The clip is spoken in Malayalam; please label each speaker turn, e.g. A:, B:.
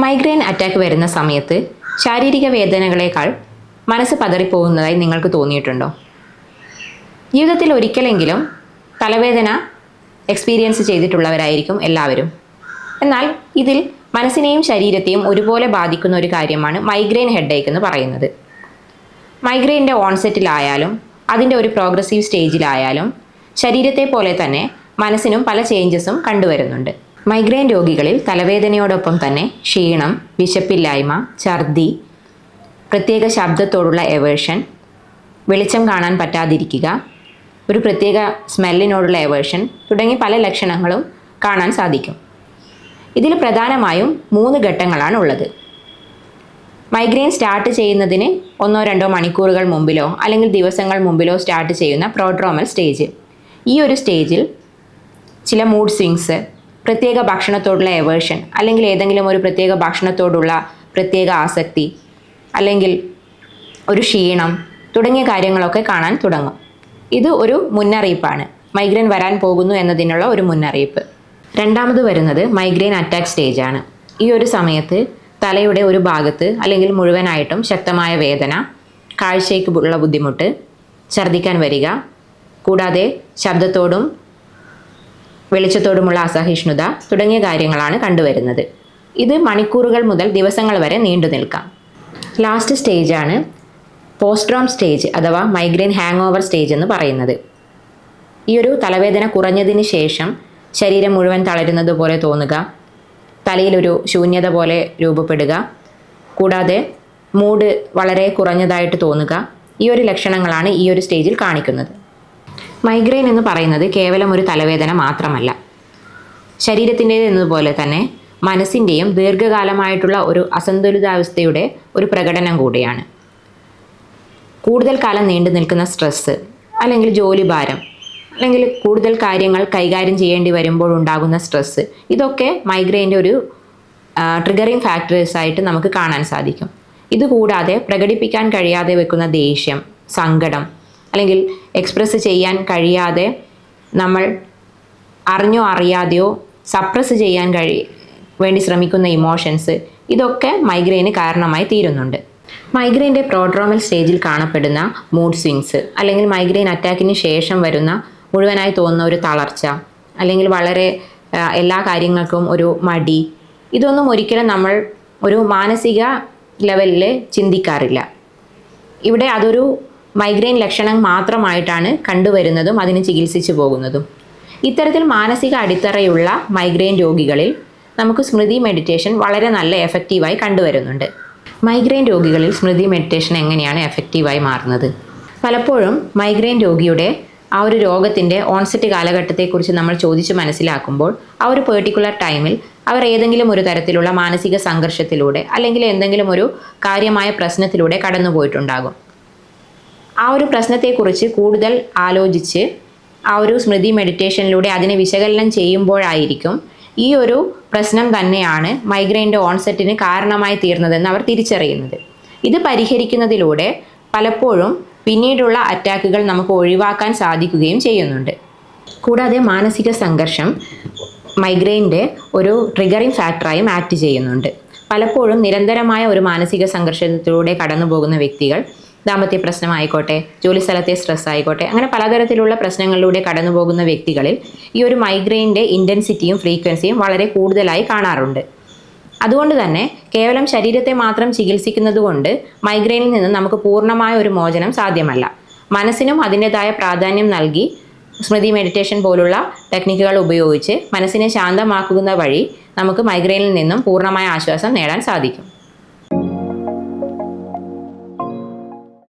A: മൈഗ്രെയിൻ അറ്റാക്ക് വരുന്ന സമയത്ത് ശാരീരിക വേദനകളേക്കാൾ മനസ്സ് പതറിപ്പോകുന്നതായി നിങ്ങൾക്ക് തോന്നിയിട്ടുണ്ടോ? ജീവിതത്തിൽ ഒരിക്കലെങ്കിലും തലവേദന എക്സ്പീരിയൻസ് ചെയ്തിട്ടുള്ളവരായിരിക്കും എല്ലാവരും. എന്നാൽ ഇതിൽ മനസ്സിനെയും ശരീരത്തെയും ഒരുപോലെ ബാധിക്കുന്ന ഒരു കാര്യമാണ് മൈഗ്രെയിൻ ഹെഡേക്ക് എന്ന് പറയുന്നത്. മൈഗ്രെയിൻ്റെ ഓൺസെറ്റിലായാലും അതിൻ്റെ ഒരു പ്രോഗ്രസീവ് സ്റ്റേജിലായാലും ശരീരത്തെ പോലെ തന്നെ മനസ്സിനും പല ചേഞ്ചസും കണ്ടുവരുന്നുണ്ട്. മൈഗ്രെയിൻ രോഗികളിൽ തലവേദനയോടൊപ്പം തന്നെ ക്ഷീണം, വിശപ്പില്ലായ്മ, ഛർദി, പ്രത്യേക ശബ്ദത്തോടുള്ള എവേർഷൻ, വെളിച്ചം കാണാൻ പറ്റാതിരിക്കുക, ഒരു പ്രത്യേക സ്മെല്ലിനോടുള്ള എവേർഷൻ തുടങ്ങി പല ലക്ഷണങ്ങളും കാണാൻ സാധിക്കും. ഇതിൽ പ്രധാനമായും 3 ഘട്ടങ്ങളാണ് ഉള്ളത്. മൈഗ്രെയിൻ സ്റ്റാർട്ട് ചെയ്യുന്നതിന് 1-2 മണിക്കൂറുകൾ മുമ്പിലോ അല്ലെങ്കിൽ ദിവസങ്ങൾ മുമ്പിലോ സ്റ്റാർട്ട് ചെയ്യുന്ന പ്രോഡ്രോമൽ സ്റ്റേജ്. ഈ ഒരു സ്റ്റേജിൽ ചില മൂഡ് സ്വിങ്സ്, പ്രത്യേക ഭക്ഷണത്തോടുള്ള എവേർഷൻ അല്ലെങ്കിൽ ഏതെങ്കിലും ഒരു പ്രത്യേക ഭക്ഷണത്തോടുള്ള പ്രത്യേക ആസക്തി അല്ലെങ്കിൽ ഒരു ക്ഷീണം തുടങ്ങിയ കാര്യങ്ങളൊക്കെ കാണാൻ തുടങ്ങും. ഇത് ഒരു മുന്നറിയിപ്പാണ്, മൈഗ്രെയിൻ വരാൻ പോകുന്നു എന്നതിനുള്ള ഒരു മുന്നറിയിപ്പ്. രണ്ടാമത് വരുന്നത് മൈഗ്രെയിൻ അറ്റാക്ക് സ്റ്റേജാണ്. ഈ ഒരു സമയത്ത് തലയുടെ ഒരു ഭാഗത്ത് അല്ലെങ്കിൽ മുഴുവനായിട്ടും ശക്തമായ വേദന, കാഴ്ചയ്ക്ക് ഉള്ള ബുദ്ധിമുട്ട്, ഛർദ്ദിക്കാൻ വരിക, കൂടാതെ ശബ്ദത്തോടും വെളിച്ചത്തോടുമുള്ള അസഹിഷ്ണുത തുടങ്ങിയ കാര്യങ്ങളാണ് കണ്ടുവരുന്നത്. ഇത് മണിക്കൂറുകൾ മുതൽ ദിവസങ്ങൾ വരെ നീണ്ടു നിൽക്കാം. ലാസ്റ്റ് സ്റ്റേജാണ് പോസ്റ്റ്രോം സ്റ്റേജ് അഥവാ മൈഗ്രെയിൻ ഹാങ് ഓവർ സ്റ്റേജ് എന്ന് പറയുന്നത്. ഈ ഒരു തലവേദന കുറഞ്ഞതിന് ശേഷം ശരീരം മുഴുവൻ തളരുന്നത് പോലെ തോന്നുക, തലയിലൊരു ശൂന്യത പോലെ രൂപപ്പെടുക, കൂടാതെ മൂഡ് വളരെ കുറഞ്ഞതായിട്ട് തോന്നുക, ഈ ഒരു ലക്ഷണങ്ങളാണ് ഈ ഒരു സ്റ്റേജിൽ കാണിക്കുന്നത്. മൈഗ്രെയിൻ എന്ന് പറയുന്നത് കേവലം ഒരു തലവേദന മാത്രമല്ല, ശരീരത്തിൻ്റേതെന്നതുപോലെ തന്നെ മനസ്സിൻ്റെയും ദീർഘകാലമായിട്ടുള്ള ഒരു അസന്തുലിതാവസ്ഥയുടെ ഒരു പ്രകടനം കൂടിയാണ്. കൂടുതൽ കാലം നീണ്ടു നിൽക്കുന്ന സ്ട്രെസ്സ് അല്ലെങ്കിൽ ജോലിഭാരം അല്ലെങ്കിൽ കൂടുതൽ കാര്യങ്ങൾ കൈകാര്യം ചെയ്യേണ്ടി വരുമ്പോൾ ഉണ്ടാകുന്ന സ്ട്രെസ്സ്, ഇതൊക്കെ മൈഗ്രെയിൻ്റെ ഒരു ട്രിഗറിങ് ഫാക്ടേഴ്സായിട്ട് നമുക്ക് കാണാൻ സാധിക്കും. ഇതുകൂടാതെ പ്രകടിപ്പിക്കാൻ കഴിയാതെ വെക്കുന്ന ദേഷ്യം, സങ്കടം അല്ലെങ്കിൽ എക്സ്പ്രസ് ചെയ്യാൻ കഴിയാതെ നമ്മൾ അറിഞ്ഞോ അറിയാതെയോ സപ്രസ് ചെയ്യാൻ വേണ്ടി ശ്രമിക്കുന്ന ഇമോഷൻസ്, ഇതൊക്കെ മൈഗ്രെയിന് കാരണമായി തീരുന്നുണ്ട്. മൈഗ്രെയിൻ്റെ പ്രോഡ്രോമൽ സ്റ്റേജിൽ കാണപ്പെടുന്ന മൂഡ് സ്വിങ്സ് അല്ലെങ്കിൽ മൈഗ്രെയിൻ അറ്റാക്കിന് ശേഷം വരുന്ന മുഴുവനായി തോന്നുന്ന ഒരു തളർച്ച അല്ലെങ്കിൽ വളരെ എല്ലാ കാര്യങ്ങൾക്കും ഒരു മടി, ഇതൊന്നും ഒരിക്കലും നമ്മൾ ഒരു മാനസിക ലെവലിൽ ചിന്തിക്കാറില്ല. ഇവിടെ അതൊരു മൈഗ്രെയിൻ ലക്ഷണം മാത്രമായിട്ടാണ് കണ്ടുവരുന്നതും അതിന് ചികിത്സിച്ചു പോകുന്നതും. ഇത്തരത്തിൽ മാനസിക അടിത്തറയുള്ള മൈഗ്രെയിൻ രോഗികളിൽ നമുക്ക് സ്മൃതി മെഡിറ്റേഷൻ വളരെ നല്ല എഫക്റ്റീവായി കണ്ടുവരുന്നുണ്ട്. മൈഗ്രെയിൻ രോഗികളിൽ സ്മൃതി മെഡിറ്റേഷൻ എങ്ങനെയാണ് എഫക്റ്റീവായി മാറുന്നത്? പലപ്പോഴും മൈഗ്രെയിൻ രോഗിയുടെ ആ ഒരു രോഗത്തിൻ്റെ ഓൺസെറ്റ് കാലഘട്ടത്തെക്കുറിച്ച് നമ്മൾ ചോദിച്ച് മനസ്സിലാക്കുമ്പോൾ ആ ഒരു പെർട്ടിക്കുലർ ടൈമിൽ അവർ ഏതെങ്കിലും ഒരു തരത്തിലുള്ള മാനസിക സംഘർഷത്തിലൂടെ അല്ലെങ്കിൽ എന്തെങ്കിലും ഒരു കാര്യമായ പ്രശ്നത്തിലൂടെ കടന്നുപോയിട്ടുണ്ടാകും. ആ ഒരു പ്രശ്നത്തെക്കുറിച്ച് കൂടുതൽ ആലോചിച്ച് ആ ഒരു സ്മൃതി മെഡിറ്റേഷനിലൂടെ അതിനെ വിശകലനം ചെയ്യുമ്പോഴായിരിക്കും ഈ ഒരു പ്രശ്നം തന്നെയാണ് മൈഗ്രെയിൻ്റെ ഓൺസെറ്റിന് കാരണമായി തീർന്നതെന്ന് അവർ തിരിച്ചറിയുന്നത്. ഇത് പരിഹരിക്കുന്നതിലൂടെ പലപ്പോഴും പിന്നീടുള്ള അറ്റാക്കുകൾ നമുക്ക് ഒഴിവാക്കാൻ സാധിക്കുകയും ചെയ്യുന്നുണ്ട്. കൂടാതെ മാനസിക സംഘർഷം മൈഗ്രെയിൻ്റെ ഒരു ട്രിഗറിങ് ഫാക്ടറായും ആക്ട് ചെയ്യുന്നുണ്ട്. പലപ്പോഴും നിരന്തരമായ ഒരു മാനസിക സംഘർഷത്തിലൂടെ കടന്നു പോകുന്ന വ്യക്തികൾ, ദാമ്പത്യ പ്രശ്നമായിക്കോട്ടെ, ജോലിസ്ഥലത്തെ സ്ട്രെസ് ആയിക്കോട്ടെ, അങ്ങനെ പലതരത്തിലുള്ള പ്രശ്നങ്ങളിലൂടെ കടന്നു പോകുന്ന വ്യക്തികളിൽ ഈ ഒരു മൈഗ്രെയിൻ്റെ ഇൻറ്റൻസിറ്റിയും ഫ്രീക്വൻസിയും വളരെ കൂടുതലായി കാണാറുണ്ട്. അതുകൊണ്ട് തന്നെ കേവലം ശരീരത്തെ മാത്രം ചികിത്സിക്കുന്നത് കൊണ്ട് മൈഗ്രെയിനിൽ നിന്ന് നമുക്ക് പൂർണ്ണമായ ഒരു മോചനം സാധ്യമല്ല. മനസ്സിനും അതിൻ്റെതായ പ്രാധാന്യം നൽകി സ്മൃതി മെഡിറ്റേഷൻ പോലുള്ള ടെക്നിക്കുകൾ ഉപയോഗിച്ച് മനസ്സിനെ ശാന്തമാക്കുന്ന വഴി നമുക്ക് മൈഗ്രെയിനിൽ നിന്നും പൂർണ്ണമായ ആശ്വാസം നേടാൻ സാധിക്കും.